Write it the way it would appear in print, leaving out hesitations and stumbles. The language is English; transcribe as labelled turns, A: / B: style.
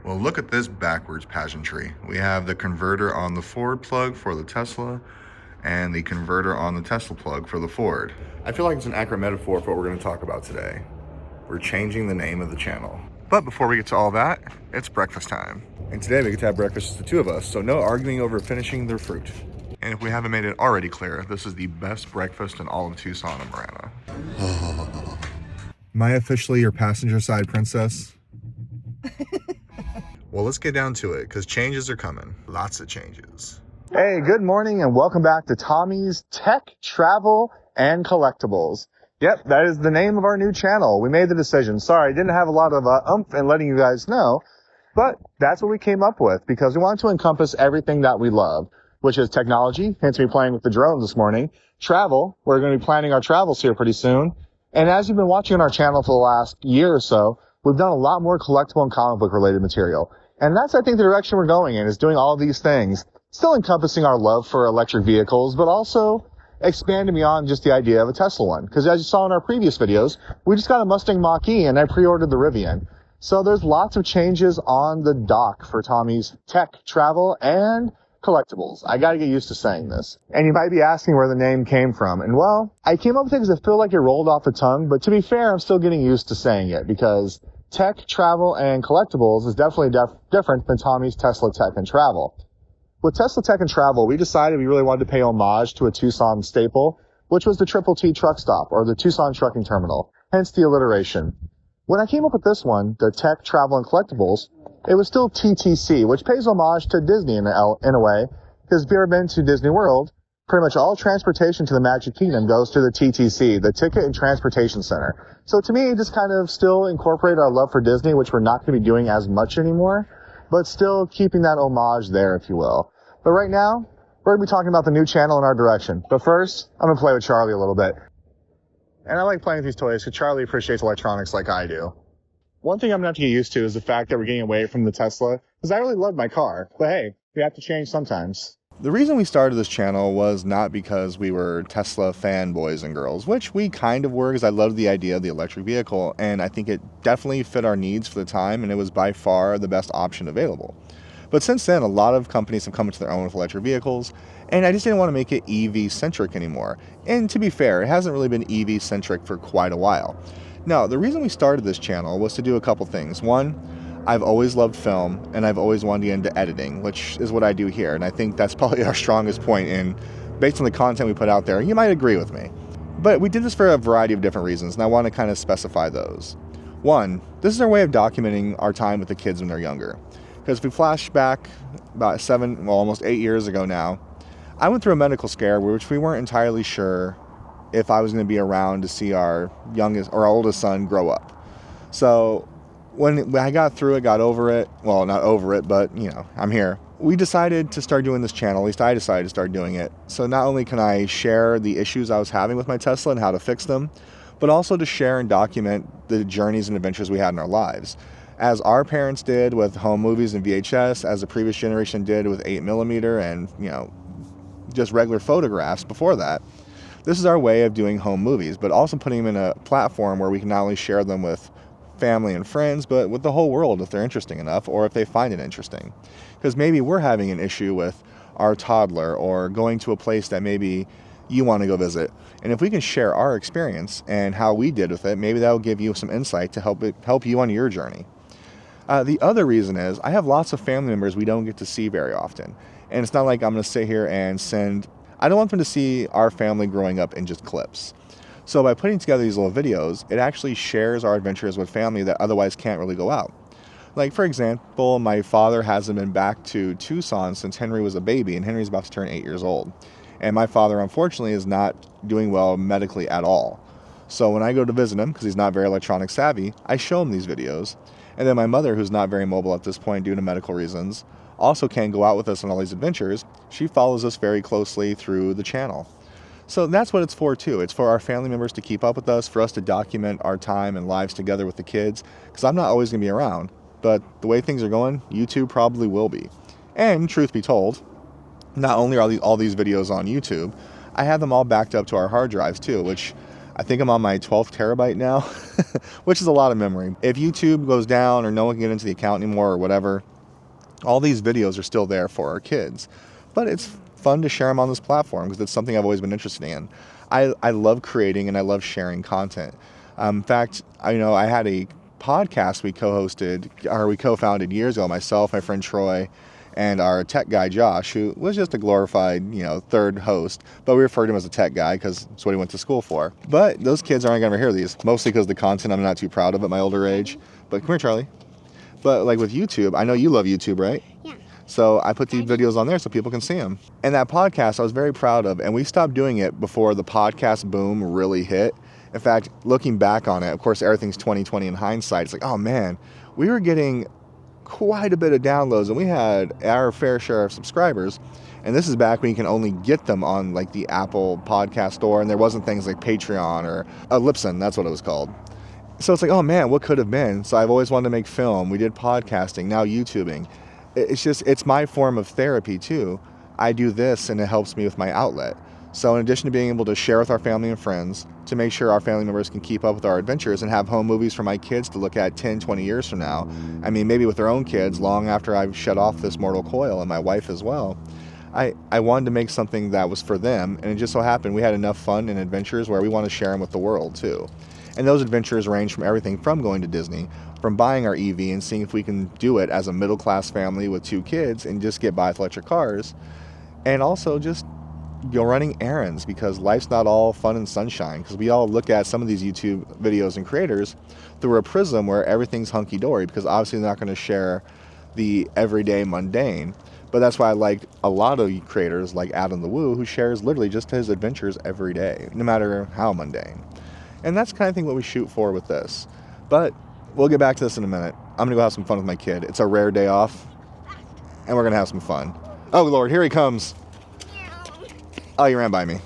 A: Well, look at this backwards pageantry. We have the converter on the Ford plug for the Tesla and the converter on the Tesla plug for the Ford. I feel like it's an accurate metaphor for what we're going to talk about today. We're changing the name of the channel. But before we get to all that, it's breakfast time. And today we get to have breakfast as the two of us, so no arguing over finishing their fruit. And if we haven't made it already clear, this is the best breakfast in all of Tucson and Marana. Am I officially your passenger side princess? Well, let's get down to it, because changes are coming. Lots of changes. Hey, good morning, and welcome back to Tommy's Tech, Travel, and Collectables. Yep, that is the name of our new channel. We made the decision. Sorry, I didn't have a lot of oomph in letting you guys know, but that's what we came up with, because we wanted to encompass everything that we love, which is technology, hence me playing with the drones this morning, travel, we're going to be planning our travels here pretty soon, and as you've been watching on our channel for the last year or so, we've done a lot more collectible and comic book related material. And that's, I think, the direction we're going in, is doing all of these things, still encompassing our love for electric vehicles, but also expanding beyond just the idea of a Tesla one. Because as you saw in our previous videos, we just got a Mustang Mach-E and I pre-ordered the Rivian. So there's lots of changes on the dock for Tommy's Tech, Travel, and Collectables. I gotta get used to saying this. And you might be asking where the name came from. And well, I came up with it because I feel like it rolled off the tongue, but to be fair, I'm still getting used to saying it because Tech, Travel, and Collectables is definitely different than Tommy's Tesla Tech and Travel. With Tesla Tech and Travel, we decided we really wanted to pay homage to a Tucson staple, which was the Triple T truck stop, or the Tucson Trucking Terminal, hence the alliteration. When I came up with this one, the Tech, Travel, and Collectables, it was still TTC, which pays homage to Disney in a way, because if you've ever been to Disney World, pretty much all transportation to the Magic Kingdom goes through the TTC, the Ticket and Transportation Center. So to me, it just kind of still incorporated our love for Disney, which we're not going to be doing as much anymore, but still keeping that homage there, if you will. But right now, we're going to be talking about the new channel and our direction. But first, I'm going to play with Charlie a little bit. And I like playing with these toys because Charlie appreciates electronics like I do. One thing I'm going to have to get used to is the fact that we're getting away from the Tesla, because I really love my car. But hey, we have to change sometimes. The reason we started this channel was not because we were Tesla fanboys and girls, which we kind of were, because I loved the idea of the electric vehicle, and I think it definitely fit our needs for the time, and it was by far the best option available. But since then, a lot of companies have come into their own with electric vehicles, and I just didn't want to make it EV-centric anymore. And to be fair, it hasn't really been EV-centric for quite a while. Now, the reason we started this channel was to do a couple things. One, I've always loved film, and I've always wanted to get into editing, which is what I do here, and I think that's probably our strongest point, and based on the content we put out there, you might agree with me. But we did this for a variety of different reasons, and I want to kind of specify those. One, this is our way of documenting our time with the kids when they're younger. Because if we flash back about almost 8 years ago now, I went through a medical scare which we weren't entirely sure if I was going to be around to see our oldest son grow up. So when I got through it, got over it, well, not over it, but, you know, I'm here. We decided to start doing this channel, at least I decided to start doing it. So not only can I share the issues I was having with my Tesla and how to fix them, but also to share and document the journeys and adventures we had in our lives. As our parents did with home movies and VHS, as the previous generation did with 8mm and, you know, just regular photographs before that. This is our way of doing home movies, but also putting them in a platform where we can not only share them with family and friends, but with the whole world if they're interesting enough, or if they find it interesting. Because maybe we're having an issue with our toddler, or going to a place that maybe you want to go visit. And if we can share our experience and how we did with it, maybe that'll give you some insight to help you on your journey. The other reason is I have lots of family members we don't get to see very often. And it's not like I'm going to sit here and I don't want them to see our family growing up in just clips. So by putting together these little videos, it actually shares our adventures with family that otherwise can't really go out. Like, for example, my father hasn't been back to Tucson since Henry was a baby, and Henry's about to turn 8 years old. And my father, unfortunately, is not doing well medically at all. So when I go to visit him, because he's not very electronic savvy, I show him these videos. And then my mother, who's not very mobile at this point due to medical reasons, also can't go out with us on all these adventures. She follows us very closely through the channel. So that's what it's for too. It's for our family members to keep up with us, for us to document our time and lives together with the kids, because I'm not always going to be around. But the way things are going, YouTube probably will be. And truth be told, not only are all these videos on YouTube, I have them all backed up to our hard drives too, which I think I'm on my 12th terabyte now, which is a lot of memory. If YouTube goes down or no one can get into the account anymore or whatever, all these videos are still there for our kids. But it's fun to share them on this platform because it's something I've always been interested in. I love creating and I love sharing content. In fact, I had a podcast we co-founded years ago, myself, my friend Troy, and our tech guy Josh, who was just a glorified, third host, but we referred to him as a tech guy because that's what he went to school for. But those kids aren't going to hear these, mostly because the content I'm not too proud of at my older age. But come here, Charlie. But like with YouTube, I know you love YouTube, right?
B: Yeah.
A: So I put these videos on there so people can see them. And that podcast I was very proud of, and we stopped doing it before the podcast boom really hit. In fact, looking back on it, of course, everything's 20/20 in hindsight. It's like, oh man, we were getting quite a bit of downloads and we had our fair share of subscribers. And this is back when you can only get them on like the Apple podcast store, and there wasn't things like Patreon or Libsyn, that's what it was called. So it's like, oh man, what could have been? So I've always wanted to make film. We did podcasting, now YouTubing. It's my form of therapy too. I do this and it helps me with my outlet. So in addition to being able to share with our family and friends, to make sure our family members can keep up with our adventures and have home movies for my kids to look at 10, 20 years from now. I mean, maybe with their own kids long after I've shut off this mortal coil, and my wife as well. I wanted to make something that was for them, and it just so happened we had enough fun and adventures where we want to share them with the world too. And those adventures range from everything from going to Disney, from buying our EV and seeing if we can do it as a middle-class family with 2 kids and just get by with electric cars, and also just running errands, because life's not all fun and sunshine, because we all look at some of these YouTube videos and creators through a prism where everything's hunky-dory, because obviously they're not going to share the everyday mundane. But that's why I like a lot of creators like Adam the Woo, who shares literally just his adventures every day, no matter how mundane. And that's kind of thing what we shoot for with this. But we'll get back to this in a minute. I'm going to go have some fun with my kid. It's a rare day off, and we're going to have some fun. Oh, Lord, here he comes. Oh, you ran by me.